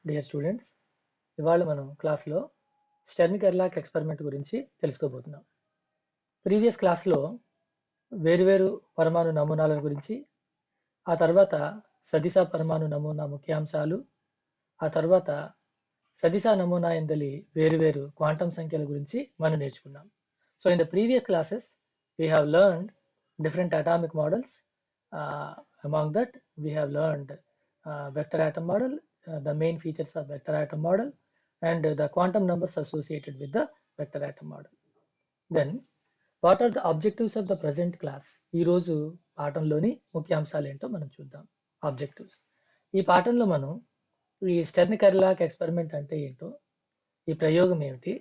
Dear students, ఇవాళ మనం క్లాస్లో స్టెర్న్ కెర్లాక్ ఎక్స్పెరిమెంట్ గురించి తెలుసుకోబోతున్నాం. ప్రీవియస్ క్లాస్లో వేరువేరు పరమాణు నమూనాల గురించి, ఆ తర్వాత సదిశా పరమాణు నమూనా ముఖ్యాంశాలు, ఆ తర్వాత సదిశా నమూనా ఎందలి వేరువేరు క్వాంటం సంఖ్యల గురించి మనం నేర్చుకున్నాం. So in the previous classes we have learned different atomic models. Among that, we have learned vector atom model, the main features of vector atom model, and the quantum numbers associated with the vector atom model. Then, what are the objectives of the present class? ఈ రోజు పాఠంలోని ముఖ్యాంశాలు ఏంటో మనం చూద్దాం. Objectives. ఈ పాఠంలో మనం ఈ స్టెర్న్ కెర్లాక్ ఎక్స్పెరిమెంట్ అంటే ఏంటో, ఈ ప్రయోగం ఏమిటి,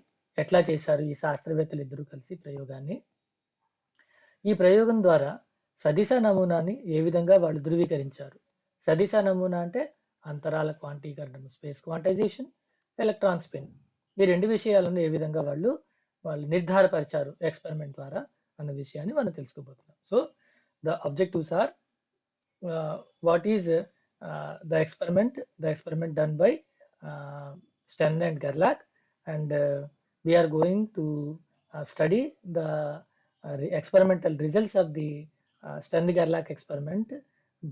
ఎట్లా చేశారు ఈ శాస్త్రవేత్తలు ఇద్దరు కలిసి ప్రయోగాన్ని, ఈ ప్రయోగం ద్వారా సదిశా నమూనాని ఏ విధంగా వాళ్ళు ధృవీకరించారు. సదిశా నమూనా అంటే అంతరాల క్వాంటీకరణం, స్పేస్ క్వాంటైజేషన్, ఎలక్ట్రాన్ స్పిన్, ఈ రెండు విషయాలను ఏ విధంగా వాళ్ళు నిర్ధారపరిచారు ఎక్స్పెరిమెంట్ ద్వారా అన్న విషయాన్ని మనం తెలుసుకోబోతున్నాం. So the objectives are what is the experiment done by Stern and గెర్లాక్, and we are going to study the experimental results of the Stern-Gerlach experiment,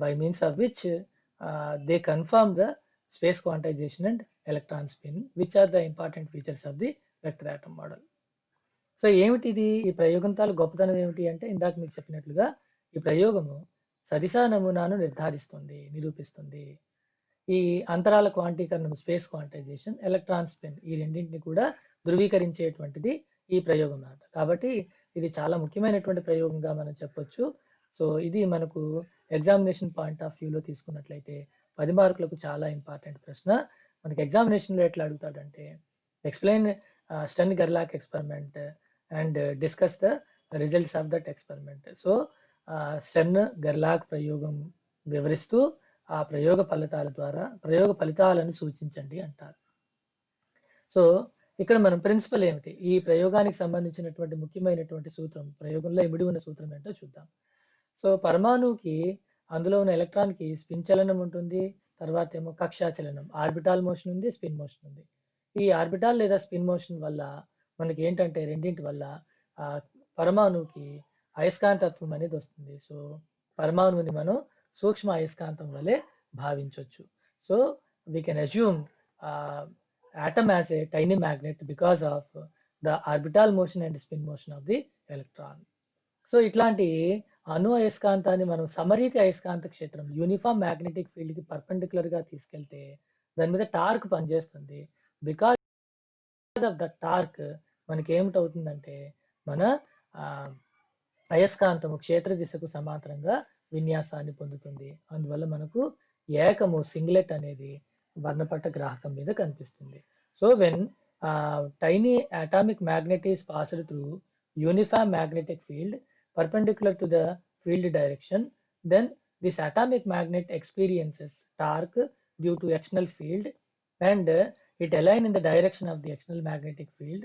by means of which they confirm the space quantization and electron spin, which are the important features of the vector atom model. So ఏమిటిది ఈ ప్రయోగం తాలూ గొప్పతనం ఏమిటి అంటే, ఇందాక మీకు చెప్పినట్లుగా ఈ ప్రయోగము సదిశా నమూనాను నిరూపిస్తుంది. ఈ అంతరాల క్వాంటీకరణం, స్పేస్ క్వాంటైజేషన్, ఎలక్ట్రాన్ స్పిన్, ఈ రెండింటిని కూడా ధృవీకరించేటువంటిది ఈ ప్రయోగం అన్నమాట. కాబట్టి ఇది చాలా ముఖ్యమైనటువంటి ప్రయోగంగా మనం చెప్పొచ్చు. సో ఇది మనకు ఎగ్జామినేషన్ పాయింట్ ఆఫ్ వ్యూలో తీసుకున్నట్లయితే 10 మార్కులకు చాలా ఇంపార్టెంట్ ప్రశ్న. మనకి ఎగ్జామినేషన్లో ఎట్లా అడుగుతాడంటే, ఎక్స్ప్లెయిన్ స్టెర్న్ గెర్లాక్ experiment and discuss the results of that experiment. So Stern గెర్లాక్ ప్రయోగం వివరిస్తూ ఆ ప్రయోగ ఫలితాలను సూచించండి అంటారు. సో ఇక్కడ మనం ప్రిన్సిపల్ ఏమిటి, ఈ ప్రయోగానికి సంబంధించినటువంటి ముఖ్యమైనటువంటి సూత్రం, ప్రయోగంలో ఇమిడి ఉన్న సూత్రం ఏంటో చూద్దాం. సో పరమాణువుకి అందులో ఉన్న ఎలక్ట్రాన్కి స్పిన్ చలనం ఉంటుంది, తర్వాత ఏమో కక్షా చలనం, ఆర్బిటాల్ మోషన్ ఉంది, స్పిన్ మోషన్ ఉంది. ఈ ఆర్బిటాల్ లేదా స్పిన్ మోషన్ వల్ల మనకి ఏంటంటే రెండింటి వల్ల పరమాణువుకి అయస్కాంతత్వం అనేది వస్తుంది. సో పరమాణువుని మనం సూక్ష్మ అయస్కాంతం వలె భావించవచ్చు. So we can assume atom as a tiny magnet because of the orbital motion and spin motion of the electron. So ఇట్లాంటి అణు అయస్కాంతాన్ని మనం సమరీతి అయస్కాంత క్షేత్రం, యూనిఫామ్ మ్యాగ్నెటిక్ ఫీల్డ్ కి పర్పెండిక్యులర్ గా తీసుకెళ్తే దాని మీద టార్క్ పనిచేస్తుంది. బికాస్ ఆఫ్ ద టార్క్ మనకి ఏమిటవుతుందంటే, మన అయస్కాంతము క్షేత్ర దిశకు సమాంతరంగా విన్యాసాన్ని పొందుతుంది. అందువల్ల మనకు ఏకము, సింగ్లెట్ అనేది వర్ణపట గ్రాహకం మీద కనిపిస్తుంది. So when tiny atomic magnet is passed through uniform magnetic field perpendicular to the field direction, then this atomic magnet experiences torque due to external field, and it align in the direction of the external magnetic field,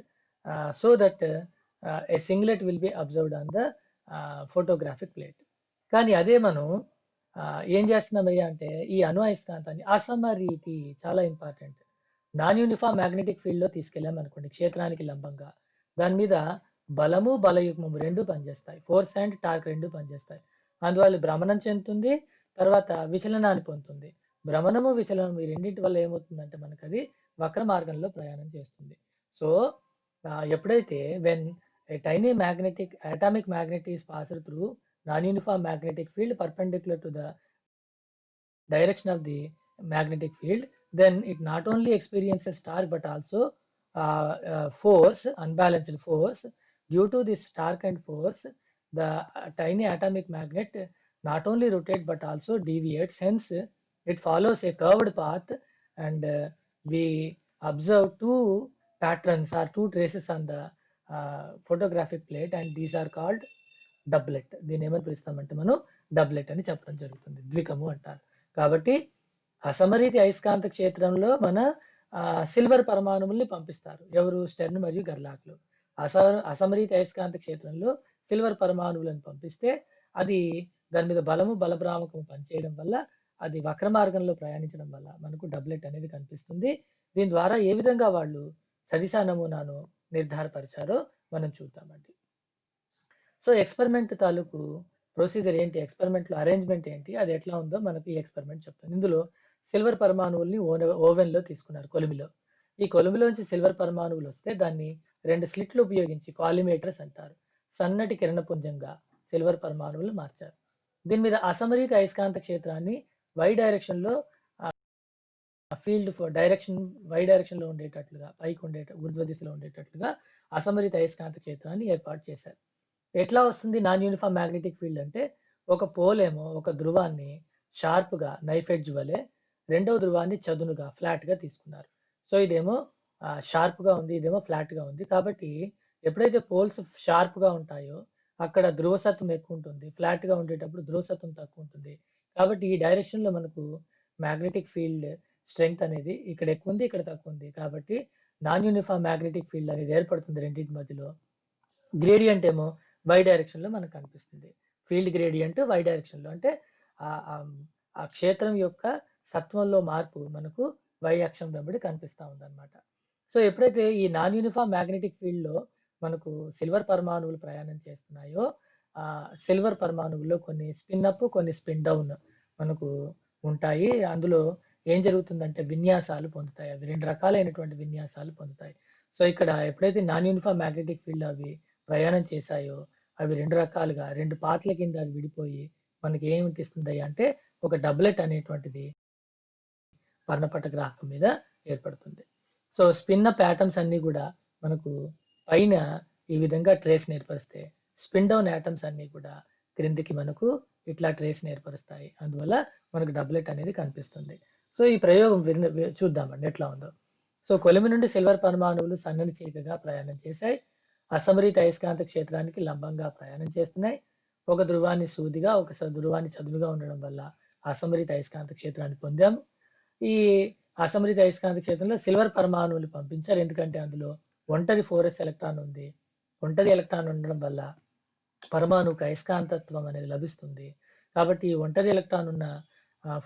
so that a singlet will be observed on the photographic plate. కానీ అదే మనం ఏం చేస్తున్నామయ్యా అంటే, ఈ అణు అయస్కాంతాన్ని అసమరీతి, చాలా important, non uniform magnetic field లో తీసుకెళ్ళాం అనుకోండి, క్షేత్రానికి లంబంగా, దాని మీద బలము బలయుగ్మం రెండు పనిచేస్తాయి, ఫోర్స్ అండ్ టార్క్ రెండు పనిచేస్తాయి. అందువల్ల భ్రమణం చెందుతుంది, తర్వాత విచలనాన్ని పొందుతుంది. భ్రమణము విచలనం ఈ రెండింటి వల్ల ఏమవుతుందంటే మనకు అది వక్ర మార్గంలో ప్రయాణం చేస్తుంది. సో ఎప్పుడైతే when a tiny atomic magnet is passed through non-uniform magnetic field perpendicular to the direction of the magnetic field, then it not only experiences torque but also force, unbalanced force. Due to this torque and force, the tiny atomic magnet not only rotates but also deviates. Hence it follows a curved path, and we observe two patterns or two traces on the photographic plate, and these are called డబ్లెట్. దీన్ని ఏమని పిలుస్తామంటే మనం డబ్లెట్ అని చెప్పడం జరుగుతుంది, ద్వికము అంటారు. కాబట్టి అసమరీతి అయస్కాంత క్షేత్రంలో మన సిల్వర్ పరమాణువుల్ని పంపిస్తారు, ఎవరు, స్టెర్న్ మరియు గెర్లాక్లు. అసమరీతి అయస్కాంత క్షేత్రంలో సిల్వర్ పరమాణువులను పంపిస్తే అది దాని మీద బలము బలభ్రామకము పనిచేయడం వల్ల అది వక్ర మార్గంలో ప్రయాణించడం వల్ల మనకు డబ్లెట్ అనేది కనిపిస్తుంది. దీని ద్వారా ఏ విధంగా వాళ్ళు సదిశా నమూనాను నిర్ధారపరిచారో మనం చూద్దామండి. సో ఎక్స్పెరిమెంట్ తాలూకు ప్రొసీజర్ ఏంటి, ఎక్స్పెరిమెంట్లో అరేంజ్మెంట్ ఏంటి, అది ఎట్లా ఉందో మనకు ఈ ఎక్స్పెరిమెంట్ చెప్తుంది. ఇందులో సిల్వర్ పరమాణువుల్ని ఓవెన్లో తీసుకున్నారు, కొలిమిలో. ఈ కొలిమిలోంచి సిల్వర్ పరమాణువులు వస్తే దాన్ని 2 స్లిట్లు ఉపయోగించి కాలిమేటర్స్ అంటారు, సన్నటి కిరణపుంజంగా సిల్వర్ పరమాణువులు మార్చారు. దీని మీద అసమరీత అయస్కాంత క్షేత్రాన్ని వై డైరెక్షన్ లో ఫీల్డ్ డైరెక్షన్ వై డైరెక్షన్ లో ఉండేటట్లుగా, పైకి ఊర్ధ్వ దిశలో ఉండేటట్లుగా అసమరిత అయస్కాంత క్షేత్రాన్ని ఏర్పాటు చేశారు. ఎట్లా వస్తుంది నాన్ యూనిఫామ్ మ్యాగ్నెటిక్ ఫీల్డ్ అంటే, ఒక పోల్ ఏమో ఒక ధ్రువాన్ని షార్ప్ గా నైఫ్ ఎడ్జ్ వలె, రెండవ ధ్రువాన్ని చదునుగా ఫ్లాట్ గా తీసుకున్నారు. సో ఇదేమో షార్ప్ గా ఉంది, ఇదేమో ఫ్లాట్ గా ఉంది. కాబట్టి ఎప్పుడైతే పోల్స్ షార్ప్ గా ఉంటాయో అక్కడ ధ్రువసత్వం ఎక్కువ ఉంటుంది, ఫ్లాట్ గా ఉండేటప్పుడు ధ్రువసత్వం తక్కువ ఉంటుంది. కాబట్టి ఈ డైరెక్షన్ లో మనకు మ్యాగ్నెటిక్ ఫీల్డ్ స్ట్రెంగ్త్ అనేది ఇక్కడ ఎక్కువ ఉంది, ఇక్కడ తక్కువ ఉంది. కాబట్టి నాన్ యూనిఫామ్ మ్యాగ్నెటిక్ ఫీల్డ్ అనేది ఏర్పడుతుంది రెండింటి మధ్యలో. గ్రేడియంట్ ఏమో వై డైరెక్షన్ లో మనకు కనిపిస్తుంది. ఫీల్డ్ గ్రేడియంట్ వై డైరెక్షన్ లో అంటే ఆ క్షేత్రం యొక్క సత్వంలో మార్పు మనకు వై అక్షం వెంబడి కనిపిస్తా ఉందన్నమాట. సో ఎప్పుడైతే ఈ నాన్ యూనిఫామ్ మ్యాగ్నెటిక్ ఫీల్డ్ లో మనకు సిల్వర్ పరమాణువులు ప్రయాణం చేస్తున్నాయో, ఆ సిల్వర్ పరమాణువుల్లో కొన్ని స్పిన్ అప్, కొన్ని స్పిన్ డౌన్ మనకు ఉంటాయి. అందులో ఏం జరుగుతుందంటే విన్యాసాలు పొందుతాయి, అవి 2 రకాలైనటువంటి విన్యాసాలు పొందుతాయి. సో ఇక్కడ ఎప్పుడైతే నాన్ యూనిఫామ్ మ్యాగ్నెటిక్ ఫీల్డ్ అవి ప్రయాణం చేశాయో, అవి 2 రకాలుగా 2 పార్ట్ల కింద అది విడిపోయి మనకి ఏమిటి ఇస్తుంది అంటే ఒక డబ్లెట్ అనేటువంటిది వర్ణపట గ్రాహకం మీద ఏర్పడుతుంది. సో స్పిన్ అప్ యాటమ్స్ అన్ని కూడా మనకు పైన ఈ విధంగా ట్రేస్ ఏర్పరిస్తే, స్పిన్ డౌన్ యాటమ్స్ అన్ని కూడా క్రిందికి మనకు ఇట్లా ట్రేస్ ఏర్పరుస్తాయి. అందువల్ల మనకు డబ్లెట్ అనేది కనిపిస్తుంది. సో ఈ ప్రయోగం చూద్దామండి ఎట్లా ఉందో. సో కొలిమి నుండి సిల్వర్ పరమాణువులు సన్నని చీకగా ప్రయాణం చేశాయి. అసమరీత అయస్కాంత క్షేత్రానికి లంబంగా ప్రయాణం చేస్తున్నాయి. ఒక ధ్రువాన్ని సూదిగా, ఒక ధ్రువాన్ని చదునుగా ఉండడం వల్ల అసమరీత అయస్కాంత క్షేత్రాన్ని పొందాము. ఈ అసమరీత అయస్కాంత క్షేత్రంలో సిల్వర్ పరమాణువులు పంపించారు, ఎందుకంటే అందులో ఒంటరి 4s ఎలక్ట్రాన్ ఉంది. ఒంటరి ఎలక్ట్రాన్ ఉండడం వల్ల పరమాణువుకు అయస్కాంతత్వం అనేది లభిస్తుంది. కాబట్టి ఈ ఒంటరి ఎలక్ట్రాన్ ఉన్న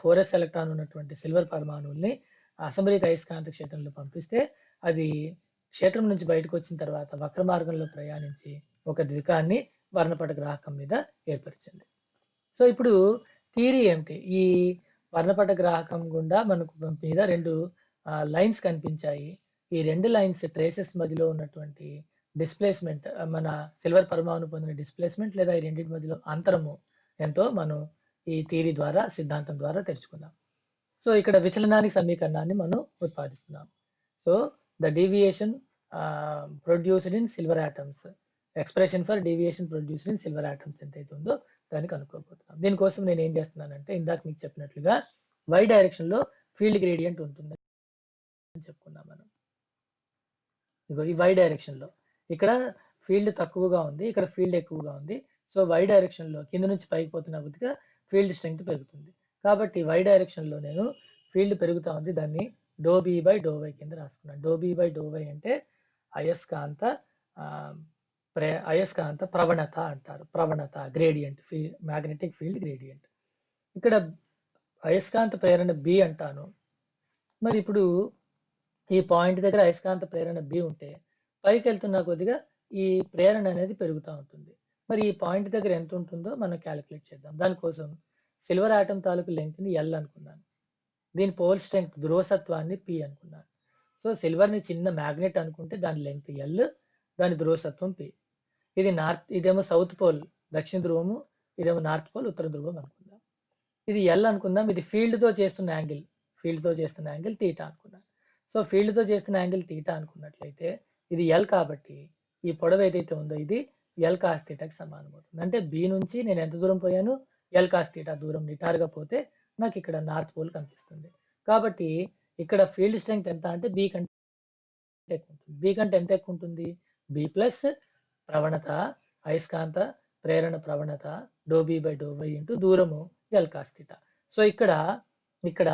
4s ఎలక్ట్రాన్ ఉన్నటువంటి సిల్వర్ పరమాణువుల్ని అసమరీత అయస్కాంత క్షేత్రంలో పంపిస్తే అది క్షేత్రం నుంచి బయటకు వచ్చిన తర్వాత వక్ర మార్గంలో ప్రయాణించి ఒక ద్వికాన్ని వర్ణపట గ్రాహకం మీద ఏర్పరిచింది. సో ఇప్పుడు థియరీ ఏమిటి, ఈ వర్ణపట గ్రాహకం గుండా మనకు మీద 2 లైన్స్ కనిపించాయి. ఈ 2 లైన్స్ ట్రేసెస్ మధ్యలో ఉన్నటువంటి డిస్ప్లేస్మెంట్, మన సిల్వర్ పరమాణు పొందిన డిస్ప్లేస్మెంట్ లేదా ఈ రెండింటి మధ్యలో అంతరము ఎంతో మనం ఈ థియరీ ద్వారా, సిద్ధాంతం ద్వారా తెలుసుకుందాం. సో ఇక్కడ విచలనానికి సమీకరణాన్ని మనం ఉత్పాదిస్తున్నాం. So the deviation produced in silver atoms, expression for deviation produced in silver atoms ఎంతైతే ఉందో దాన్ని కనుక్కోబోతున్నాం. దీనికోసం నేను ఏం చేస్తున్నానంటే, ఇందాక మీకు చెప్పినట్లుగా వై డైరెక్షన్ లో ఫీల్డ్ గ్రేడియంట్ ఉంటుంది అని చెప్పుకున్నాం మనం. ఇగో ఈ వై డైరెక్షన్ లో ఇక్కడ ఫీల్డ్ తక్కువగా ఉంది, ఇక్కడ ఫీల్డ్ ఎక్కువగా ఉంది. సో వై డైరెక్షన్ లో కింద నుంచి పైకి పోతున్న కొద్దిగా ఫీల్డ్ స్ట్రెంగ్త్ పెరుగుతుంది. కాబట్టి వై డైరెక్షన్ లో నేను ఫీల్డ్ పెరుగుతా ఉంది, దాన్ని do B by do Y కింద రాసుకున్నాను. Do B by do Y అంటే అయస్కాంత అయస్కాంత ప్రవణత అంటారు, ప్రవణత గ్రేడియంట్, మ్యాగ్నెటిక్ ఫీల్డ్ గ్రేడియంట్. ఇక్కడ అయస్కాంత ప్రేరణ బి అంటాను. మరి ఇప్పుడు ఈ పాయింట్ దగ్గర అయస్కాంత ప్రేరణ బి ఉంటే పైకి వెళ్తున్న కొద్దిగా ఈ ప్రేరణ అనేది పెరుగుతూ ఉంటుంది. మరి ఈ పాయింట్ దగ్గర ఎంత ఉంటుందో మనం క్యాలిక్యులేట్ చేద్దాం. దానికోసం సిల్వర్ ఆటం తాలూకు లెంగ్త్ ని ఎల్ అనుకున్నాను, దీని పోల్ స్ట్రెంగ్త్ ధ్రువసత్వాన్ని పి అనుకున్నాను. సో సిల్వర్ ని చిన్న మ్యాగ్నెట్ అనుకుంటే దాని లెంగ్త్ ఎల్, దాని ధ్రువసత్వం పి. ఇది నార్త్, ఇదేమో సౌత్ పోల్ దక్షిణ ధ్రువము, ఇదేమో నార్త్ పోల్ ఉత్తర ధ్రువం అనుకుందాం. ఇది ఎల్ అనుకుందాం. ఇది ఫీల్డ్ తో చేస్తున్న యాంగిల్ తీటా అనుకున్నాను. సో ఫీల్డ్ తో చేస్తున్న యాంగిల్ తీటా అనుకున్నట్లయితే ఇది ఎల్, కాబట్టి ఈ పొడవు ఏదైతే ఉందో ఇది ఎల్ కాస్ తీటాకి సమానం అవుతుంది. అంటే బి నుంచి నేను ఎంత దూరం పోయాను, ఎల్ కాస్ తీటా దూరం నిటారుగా పోతే నాకు ఇక్కడ నార్త్ పోల్ కనిపిస్తుంది. కాబట్టి ఇక్కడ ఫీల్డ్ స్ట్రెంగ్త్ ఎంత అంటే బి కంటే ఎక్కువ ఉంటుంది. బి కంటే ఎంత ఎక్కువ ఉంటుంది, బి ప్లస్ ప్రవణత, అయస్కాంత ప్రేరణ ప్రవణత do B by do Y into దూరము ఎల్ కాస్ తీటా. సో ఇక్కడ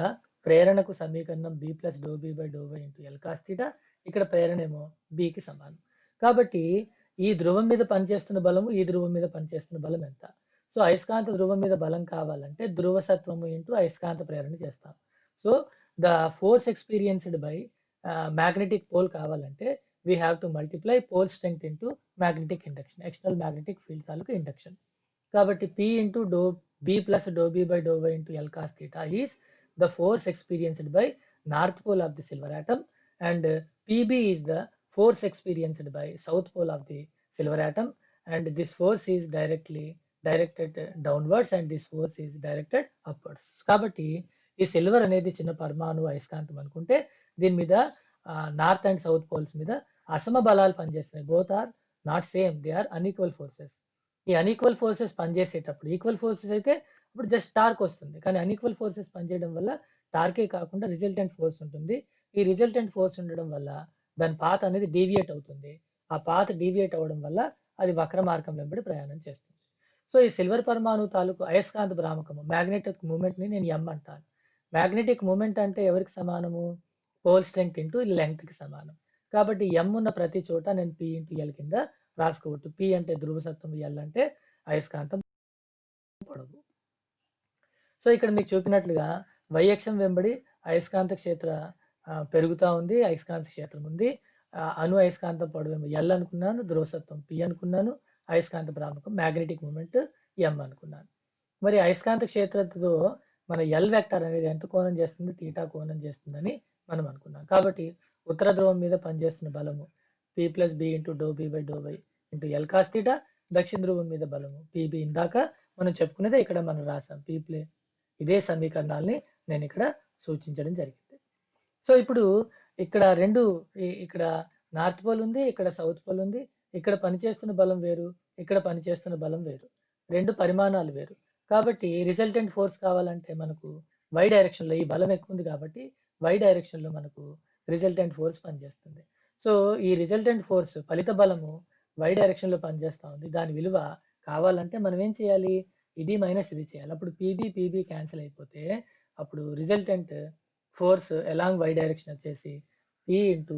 ప్రేరణకు సమీకరణం B plus do B by do Y into L cos theta, ఇక్కడ ప్రేరణ ఏమో బికి సమానం. కాబట్టి ఈ ధ్రువం మీద పనిచేస్తున్న బలము, ఈ ధ్రువం మీద పనిచేస్తున్న బలం ఎంత? సో అయస్కాంత ధ్రువం మీద బలం కావాలంటే ధ్రువసత్వము ఇంటూ అయస్కాంత ప్రేరణ చేస్తాం. So the force experienced by magnetic pole కావాలంటే we have to multiply pole strength into magnetic induction, external magnetic field తాలూకు ఇండక్షన్. కాబట్టి P into do B plus do B by do Y into L cos theta is the force experienced by north pole of the silver atom and PB is the force experienced by south pole of the silver atom, and this force is directed downwards and this force is directed upwards. కాబట్టి ఈ silver అనేది చిన్న పరమాణు అయస్కాంతం అనుకుంటే దీని మీద north and south poles మీద అసమ బలాలు పనిచేస్తున్నాయి. Both are not same, they are unequal forces. ఈ అన్ఈక్వల్ ఫోర్సెస్ పనిచేసేటప్పుడు ఈక్వల్ ఫోర్సెస్ అయితే ఇప్పుడు జస్ట్ టార్క్ వస్తుంది, కానీ అన్ఈక్వల్ ఫోర్సెస్ పనిచేయడం వల్ల టార్కే కాకుండా రిజల్టెంట్ ఫోర్స్ ఉంటుంది. ఈ రిజల్టెంట్ ఫోర్స్ ఉండడం వల్ల దాని పాత్ అనేది డీవియేట్ అవుతుంది. ఆ పాత్ డీవియేట్ అవ్వడం వల్ల అది వక్ర మార్గం వెంబడి ప్రయాణం చేస్తుంది. సో ఈ సిల్వర్ పరమాణు తాలూకు అయస్కాంత భ్రామకము మ్యాగ్నెటిక్ మూమెంట్ ని నేను ఎం అంటాను. మ్యాగ్నెటిక్ మూమెంట్ అంటే ఎవరికి సమానము? పోల్ స్ట్రెంగ్త్ ఇంటూ లెంగ్త్ కి సమానం. కాబట్టి ఎం ఉన్న ప్రతి చోట నేను పి ఇంటూ ఎల్ కింద రాసుకోవచ్చు. పి అంటే ధ్రువసత్వం, ఎల్ అంటే అయస్కాంతం పొడవు. సో ఇక్కడ మీకు చూపినట్లుగా వైయక్షం వెంబడి అయస్కాంత క్షేత్ర పెరుగుతూ ఉంది, అయస్కాంత క్షేత్రం ఉంది. అణు అయస్కాంతం పొడవు ఎల్ అనుకున్నాను, ధ్రువసత్వం పి అనుకున్నాను, అయస్కాంత భ్రామకం మ్యాగ్నెటిక్ మూమెంట్ ఎం అనుకున్నాను. మరి అయస్కాంత క్షేత్రంతో మన ఎల్ వెక్టర్ అనేది ఎంత కోణం చేస్తుంది? తీటా కోణం చేస్తుందని మనం అనుకున్నాం. కాబట్టి ఉత్తర ధ్రువం మీద పనిచేస్తున్న బలము P plus B into do B by do Y into L cos theta. దక్షిణ ధ్రువం మీద బలము పిబి. ఇందాక మనం చెప్పుకునేదే ఇక్కడ మనం రాసాం పి ప్లే. ఇదే సమీకరణాలని నేను ఇక్కడ సూచించడం జరిగింది. సో ఇప్పుడు ఇక్కడ ఇక్కడ నార్త్ పోల్ ఉంది, ఇక్కడ సౌత్ పోల్ ఉంది. ఇక్కడ పనిచేస్తున్న బలం వేరు, ఇక్కడ పనిచేస్తున్న బలం వేరు, రెండు పరిమాణాలు వేరు. కాబట్టి రిజల్టెంట్ ఫోర్స్ కావాలంటే మనకు వై డైరెక్షన్ లో ఈ బలం ఎక్కువ ఉంది కాబట్టి వై డైరెక్షన్ లో మనకు రిజల్టెంట్ ఫోర్స్ పనిచేస్తుంది. సో ఈ రిజల్టెంట్ ఫోర్స్ ఫలిత బలము వై డైరెక్షన్ లో పనిచేస్తా ఉంది. దాని విలువ కావాలంటే మనం ఏం చేయాలి? ఇది మైనస్ ఇది చేయాలి. అప్పుడు పీబీ క్యాన్సిల్ అయిపోతే అప్పుడు resultant force along Y direction వచ్చేసి P into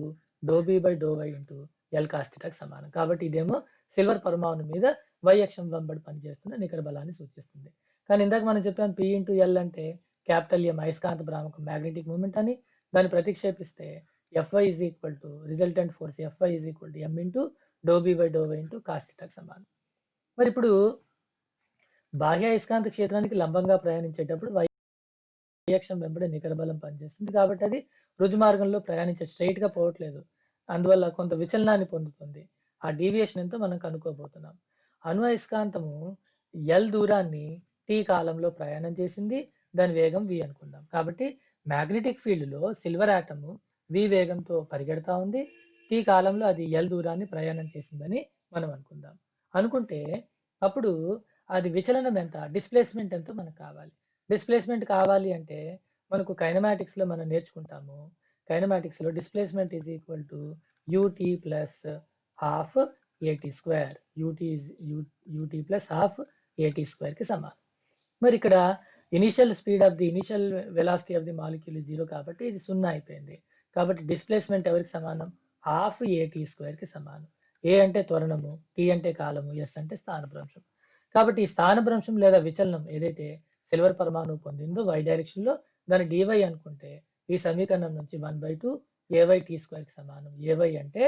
do B by do Y into L cos థీటాకి సమానం. కాబట్టి ఇదేమో సిల్వర్ పరమాణు మీద వై అక్షం వెంబడి పనిచేస్తున్న నికర బలాన్ని సూచిస్తుంది. కానీ ఇందాక మనం చెప్పాం పి ఇంటూ ఎల్ అంటే క్యాపిటల్ ఎం అయస్కాంత భ్రామకం మ్యాగ్నెటిక్ మూమెంట్ అని. దాన్ని ప్రతిక్షేపిస్తే FI is equal to resultant force FI is equal to M into do B by do Y into cos థీటాకి సమానం. మరి ఇప్పుడు బాహ్య అయస్కాంత క్షేత్రానికి లంబంగా ప్రయాణించేటప్పుడు వై అక్షం వెంబడి నికర బలం పనిచేస్తుంది. కాబట్టి అది రుజు మార్గంలో ప్రయాణించే స్ట్రైట్ గా పోవట్లేదు, అందువల్ల కొంత విచలనాన్ని పొందుతుంది. ఆ డీవియేషన్ ఎంతో మనం కనుక్కోబోతున్నాం. అణు అయస్కాంతము ఎల్ దూరాన్ని టీ కాలంలో ప్రయాణం చేసింది, దాని వేగం వి అనుకుందాం. కాబట్టి మ్యాగ్నెటిక్ ఫీల్డ్ లో సిల్వర్ ఆటము వి వేగంతో పరిగెడతా ఉంది, టీ కాలంలో అది ఎల్ దూరాన్ని ప్రయాణం చేసిందని మనం అనుకుందాం. అనుకుంటే అప్పుడు అది విచలనం ఎంత, డిస్ప్లేస్మెంట్ ఎంతో మనకు కావాలి. డిస్ప్లేస్మెంట్ కావాలి అంటే మనకు కైనమాటిక్స్ లో మనం నేర్చుకుంటాము. కైనమాటిక్స్ లో displacement is equal to U T plus half ఏటీ స్క్వేర్. యూటీ ప్లస్ హాఫ్ ఏటీ స్క్వేర్ కి సమానం. మరి ఇక్కడ initial velocity of the molecule 0 కాబట్టి ఇది 0 అయిపోయింది. కాబట్టి డిస్ప్లేస్మెంట్ ఎవరికి సమానం? హాఫ్ ఏటీ స్క్వేర్ కి సమానం. ఏ అంటే త్వరణము, టీ అంటే కాలము, ఎస్ అంటే స్థానభ్రంశం. కాబట్టి ఈ స్థానభ్రంశం లేదా విచలనం ఏదైతే సిల్వర్ పరమాణువు పొందిందో వై డైరెక్షన్ లో, దాని డివై అనుకుంటే ఈ సమీకరణం నుంచి 1/2 ఏవై టీ స్క్వేర్ కి సమానం. ఏవై అంటే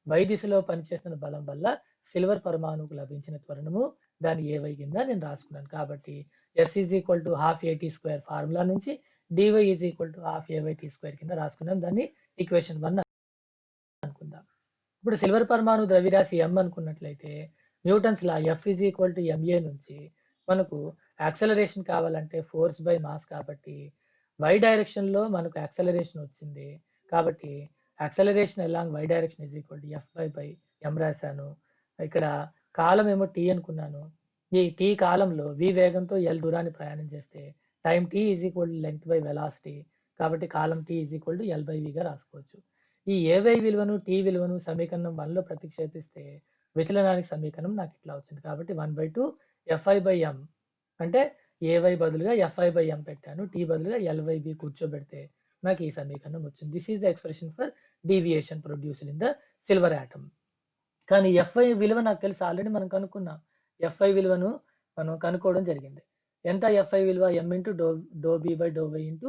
వై దిశలో పనిచేస్తున్న బలం వల్ల సిల్వర్ పరమాణువుకు లభించిన త్వరణము, దాని ఏవై కింద నేను రాసుకున్నాను. కాబట్టి S is equal to half ఏటీ స్క్వేర్ ఫార్ములా నుంచి DY is equal to half AY T square కింద రాసుకున్నాం. దాన్ని ఈక్వేషన్ 1 అనుకుందాం. ఇప్పుడు సిల్వర్ పరమాణు ద్రవ్యరాశి ఎం అనుకున్నట్లయితే Newton's law F is equal to MA నుంచి మనకు యాక్సలరేషన్ కావాలంటే ఫోర్స్ బై మాస్. కాబట్టి వై డైరెక్షన్ లో మనకు యాక్సలరేషన్ వచ్చింది, కాబట్టి acceleration along Y direction is equal to F by M రాశాను. ఇక్కడ కాలం ఏమో టీ అనుకున్నాను. ఈ టీ కాలంలో వి వేగంతో ఎల్ దూరాన్ని ప్రయాణం చేస్తే time T is equal to length by velocity, కాబట్టి కాలం T is equal to L by విగా రాసుకోవచ్చు. ఈ ఏవై విలువను టీ విలువను సమీకరణం 1 లో ప్రతిక్షేపిస్తే విచలనానికి సమీకరణం నాకు ఇట్లా వచ్చింది. కాబట్టి 1/2 ఎఫ్ఐ బై ఎం అంటే ఏవై బదులుగా ఎఫ్ఐ బై ఎం పెట్టాను, టీ బదులుగా ఎల్వై బి కూర్చోబెడితే నాకు ఈ సమీకరణం వచ్చింది. This is the expression for deviation produced in the silver atom. కానీ ఎఫ్ఐ విలువ నాకు తెలుసు, ఆల్రెడీ మనం కనుక్కున్నాం. ఎఫ్ఐ విలువను మనం కనుక్కోవడం జరిగింది. ఎంత ఎఫ్ఐ విలువ M into do B by do Y into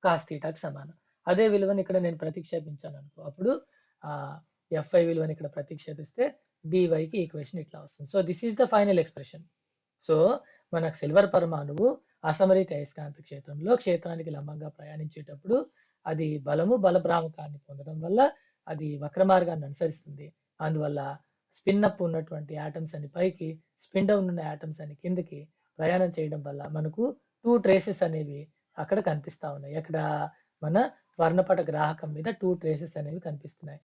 cos థీటాకి సమానం. అదే విలువని ఇక్కడ నేను ప్రతిక్షేపించాను అనుకో, అప్పుడు ఎఫ్ఐ విలువని ఇక్కడ ప్రతిక్షేపిస్తే డివైకి ఈక్వేషన్ ఇట్లా వస్తుంది. So this is the final expression. So మనకు సిల్వర్ పరమాణువు అసమరిత అయస్కాంత క్షేత్రంలో క్షేత్రానికి లంబంగా ప్రయాణించేటప్పుడు అది బలము బలభ్రామకాన్ని పొందడం వల్ల అది వక్ర మార్గాన్ని అనుసరిస్తుంది. అందువల్ల స్పిన్ అప్ ఉన్నటువంటి యాటమ్స్ అని పైకి, స్పిన్ డౌన్ ఉన్న యాటమ్స్ అని కిందకి ప్రయాణం చేయడం వల్ల మనకు 2 ట్రేసెస్ అనేవి అక్కడ కనిపిస్తా ఉన్నాయి. అక్కడ మన వర్ణపట గ్రాహకం మీద 2 ట్రేసెస్ అనేవి కనిపిస్తున్నాయి.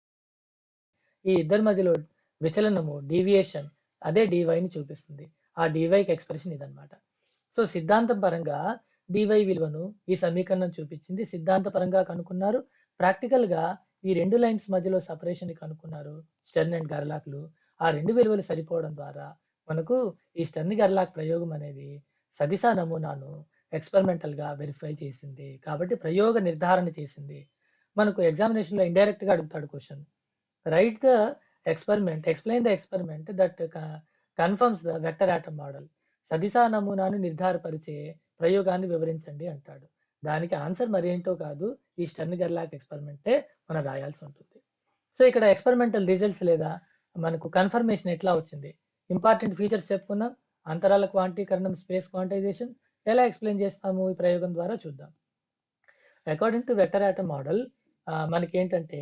ఈ ఇద్దరి మధ్యలో విచలనము, డీవియేషన్, అదే డివైని చూపిస్తుంది. ఆ డివైకి ఎక్స్ప్రెషన్ ఇదనమాట. సో సిద్ధాంతం పరంగా డివై విలువను ఈ సమీకరణం చూపించింది. సిద్ధాంత పరంగా కనుక్కున్నారు. ప్రాక్టికల్ గా ఈ 2 లైన్స్ మధ్యలో సపరేషన్ కనుక్కున్నారు స్టెర్న్ అండ్ గెర్లాక్లు. ఆ 2 విలువలు సరిపోవడం ద్వారా మనకు ఈ స్టెర్న్ గెర్లాక్ ప్రయోగం అనేది సదిశ నమూనాను ఎక్స్పెరిమెంటల్ గా వెరిఫై చేసింది. కాబట్టి ప్రయోగ నిర్ధారణ చేసింది. మనకు ఎగ్జామినేషన్ లో ఇండైరెక్ట్ గా అడుగుతాడు question. Write the experiment, explain the experiment that confirms the vector atom model. సదిశ నమూనాను నిర్ధారపరిచే ప్రయోగాన్ని వివరించండి అంటాడు. దానికి ఆన్సర్ మరేంటో కాదు, ఈ స్టెర్న్ గెర్లాక్ ఎక్స్పెరిమెంటే మనం రాయాల్సి ఉంటుంది. సో ఇక్కడ ఎక్స్పెరిమెంటల్ రిజల్ట్స్ లేదా మనకు కన్ఫర్మేషన్ ఎట్లా వచ్చింది, ఇంపార్టెంట్ ఫీచర్స్ చెప్పుకున్నాం. అంతరాల క్వాంటీకరణం, స్పేస్ క్వాంటైజేషన్ ఎలా ఎక్స్ప్లెయిన్ చేస్తాము ఈ ప్రయోగం ద్వారా చూద్దాం. According to vector atom model మనకి ఏంటంటే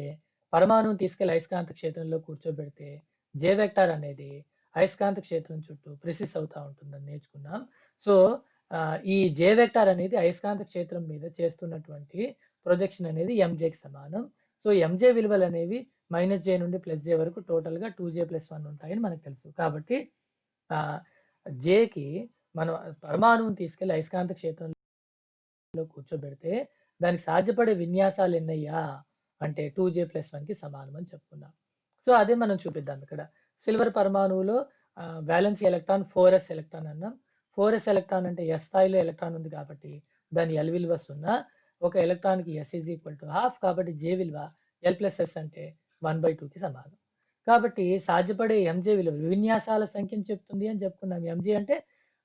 పరమాణువుని తీసుకెళ్లి అయస్కాంత క్షేత్రంలో కూర్చోబెడితే జే వెక్టార్ అనేది అయస్కాంత క్షేత్రం చుట్టూ ప్రెసిస్ అవుతా ఉంటుందని నేర్చుకున్నాం. సో ఈ జే వెక్టార్ అనేది అయస్కాంత క్షేత్రం మీద చేస్తున్నటువంటి ప్రొజెక్షన్ అనేది ఎంజేకి సమానం. సో ఎంజే విలువలు అనేవి -j నుండి +j వరకు టోటల్ గా 2j+1 ఉంటాయని మనకు తెలుసు. కాబట్టి జేకి మనం పరమాణువుని తీసుకెళ్లి అయస్కాంత క్షేత్రంలో కూర్చోబెడితే దానికి సాధ్యపడే విన్యాసాలు ఎన్నయ్యా అంటే 2j+1 కి సమానం అని చెప్పుకున్నాం. సో అదే మనం చూపిద్దాం ఇక్కడ. సిల్వర్ పరమాణువులో వ్యాలెన్స్ ఎలక్ట్రాన్ 4s ఎలక్ట్రాన్ అన్నాం. 4s ఎలక్ట్రాన్ అంటే s స్థాయిలో ఎలక్ట్రాన్ ఉంది కాబట్టి దాని L విలువ 0. ఒక ఎలక్ట్రాన్ కి s is equal to half. కాబట్టి J విలువ L+s అంటే 1/2 కి సమానం. కాబట్టి సాధ్యపడే MJ విలువ విన్యాసాల సంఖ్యను చెప్తుంది అని చెప్పుకున్నాం. MJ అంటే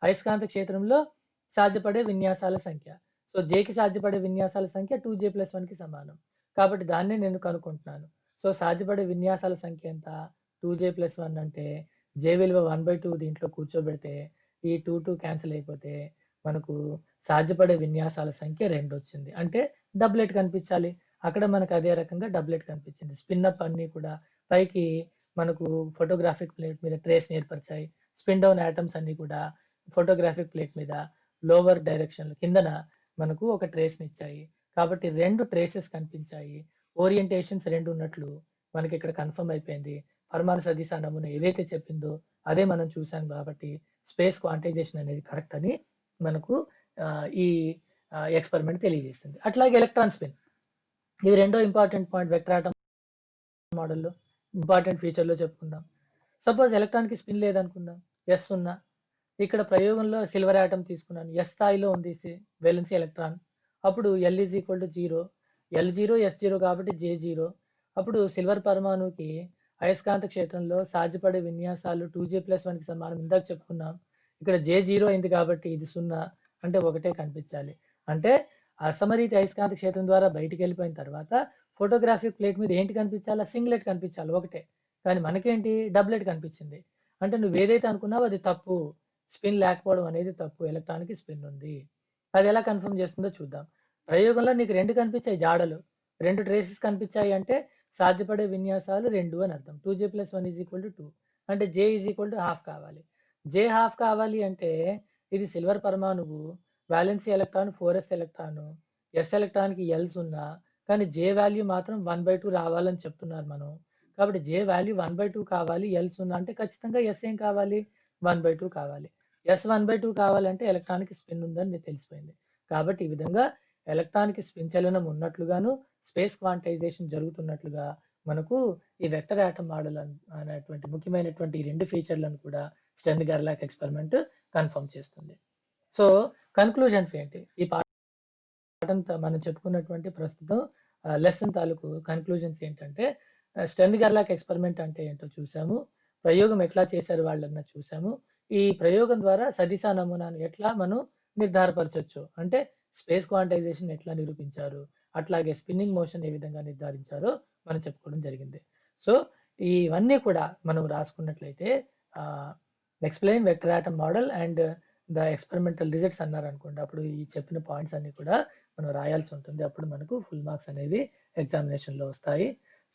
అయస్కాంత క్షేత్రంలో సాధ్యపడే విన్యాసాల సంఖ్య. సో Jకి సాధ్యపడే విన్యాసాల సంఖ్య 2j+1 కి సమానం. కాబట్టి దాన్నే నేను కనుక్కుంటున్నాను. సో సాధ్యపడే విన్యాసాల సంఖ్య ఎంత? 2j+1 అంటే J విలువ 1/2 దీంట్లో కూర్చోబెడితే ఈ 2 క్యాన్సిల్ అయిపోతే మనకు సాధ్యపడే విన్యాసాల సంఖ్య 2 వచ్చింది. అంటే డబ్లెట్ కనిపించాలి. అక్కడ మనకు అదే రకంగా డబ్లెట్ కనిపించింది. స్పిన్ అప్ అన్ని కూడా పైకి మనకు ఫోటోగ్రాఫిక్ ప్లేట్ మీద ట్రేస్ ఏర్పరిచాయి. స్పిన్ డౌన్ ఆటమ్స్ అన్ని కూడా ఫోటోగ్రాఫిక్ ప్లేట్ మీద లోవర్ డైరెక్షన్ కిందన మనకు ఒక ట్రేస్ ఇచ్చాయి. కాబట్టి 2 ట్రేసెస్ కనిపించాయి. ఓరియంటేషన్స్ 2 ఉన్నట్లు మనకి ఇక్కడ కన్ఫర్మ్ అయిపోయింది. పరమాణు సదిశ నమూనా ఏదైతే చెప్పిందో అదే మనం చూసాం కాబట్టి స్పేస్ క్వాంటైజేషన్ అనేది కరెక్ట్ అని మనకు ఈ ఎక్స్పెరిమెంట్ తెలియజేసింది. అట్లాగే ఎలక్ట్రాన్ స్పిన్, ఇది రెండో ఇంపార్టెంట్ పాయింట్ వెక్టర్ ఆటమ్ మోడల్లో ఇంపార్టెంట్ ఫీచర్లో చెప్పుకుందాం. సపోజ్ ఎలక్ట్రాన్ కి స్పిన్ లేదనుకుందాం, ఎస్ ఉన్నా. ఇక్కడ ప్రయోగంలో సిల్వర్ ఆటమ్ తీసుకున్నాను, ఎస్ స్థాయిలో ఉంది వేలెన్సీ ఎలక్ట్రాన్. అప్పుడు L is equal to 0, L0 S0 కాబట్టి J0. అప్పుడు సిల్వర్ పరమాణువుకి అయస్కాంత క్షేత్రంలో సాధ్యపడే విన్యాసాలు 2j+1 కి సమానం. ఇందాక చెప్పుకున్నాం. ఇక్కడ J0 అయింది కాబట్టి ఇది 0 అంటే ఒకటే కనిపించాలి. అంటే అసమరీత అయస్కాంత క్షేత్రం ద్వారా బయటికి వెళ్ళిపోయిన తర్వాత ఫోటోగ్రాఫిక్ ప్లేట్ మీద ఏంటి కనిపించాలా? సింగ్లెట్ కనిపించాలి ఒకటే. కానీ మనకేంటి డబ్లెట్ కనిపించింది. అంటే నువ్వు ఏదైతే అనుకున్నావో అది తప్పు. స్పిన్ లేకపోవడం అనేది తప్పు. ఎలక్ట్రాన్కి స్పిన్ ఉంది. అది ఎలా కన్ఫర్మ్ చేస్తుందో చూద్దాం. ప్రయోగంలో నీకు 2 కనిపించాయి జాడలు, 2 ట్రేసెస్ కనిపించాయి అంటే సాధ్యపడే విన్యాసాలు 2 అని అర్థం. 2j+1 ఈజ్ ఈక్వల్ టు 2 అంటే J is equal to half కావాలి. J హాఫ్ కావాలి అంటే ఇది సిల్వర్ పరమాణువు, valency electron 4s electron, S electron కి L 0, కానీ J వాల్యూ మాత్రం 1/2 రావాలని చెప్తున్నారు మనం. కాబట్టి J వాల్యూ 1/2 కావాలి, L 0 అంటే ఖచ్చితంగా S ఏం కావాలి? 1/2 కావాలి. S 1/2 కావాలంటే ఎలక్ట్రాన్కి స్పిన్ ఉందని తెలిసిపోయింది. కాబట్టి ఈ విధంగా ఎలక్ట్రాన్కి స్పిన్ చలనం ఉన్నట్లుగాను స్పేస్ క్వాంటైజేషన్ జరుగుతున్నట్లుగా మనకు ఈ వెక్టర్ ఆటమ్ మోడల్ అనేటువంటి ముఖ్యమైనటువంటి ఈ 2 ఫీచర్లను కూడా స్టెర్న్ గెర్లాక్ ఎక్స్పెరిమెంట్ కన్ఫర్మ్ చేస్తుంది. సో కన్క్లూజన్స్ ఏంటి? ఈ పాఠం మనం చెప్పుకున్నటువంటి ప్రస్తుతం లెసన్ తాలూకు కన్క్లూజన్స్ ఏంటంటే, స్టెర్న్ గెర్లాక్ ఎక్స్పెరిమెంట్ అంటే ఏంటో చూసాము, ప్రయోగం ఎట్లా చేశారు వాళ్ళన్న చూసాము, ఈ ప్రయోగం ద్వారా సదిశా నమూనాను ఎట్లా మనం నిర్ధారపరచొచ్చు అంటే స్పేస్ క్వాంటైజేషన్ ఎట్లా నిరూపించారు, అట్లాగే స్పిన్నింగ్ మోషన్ ఏ విధంగా నిర్ధారించారో మనం చెప్పుకోవడం జరిగింది. సో ఇవన్నీ కూడా మనం రాసుకున్నట్లయితే explain vector atom model and the experimental results అన్నారు అనుకోండి, అప్పుడు ఈ చెప్పిన పాయింట్స్ అన్ని కూడా మనం రాయాల్సి ఉంటుంది. అప్పుడు మనకు ఫుల్ మార్క్స్ అనేవి ఎగ్జామినేషన్లో వస్తాయి.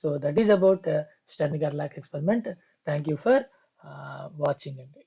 So that is about Stern గెర్లాక్ experiment. Thank you for watching అండి.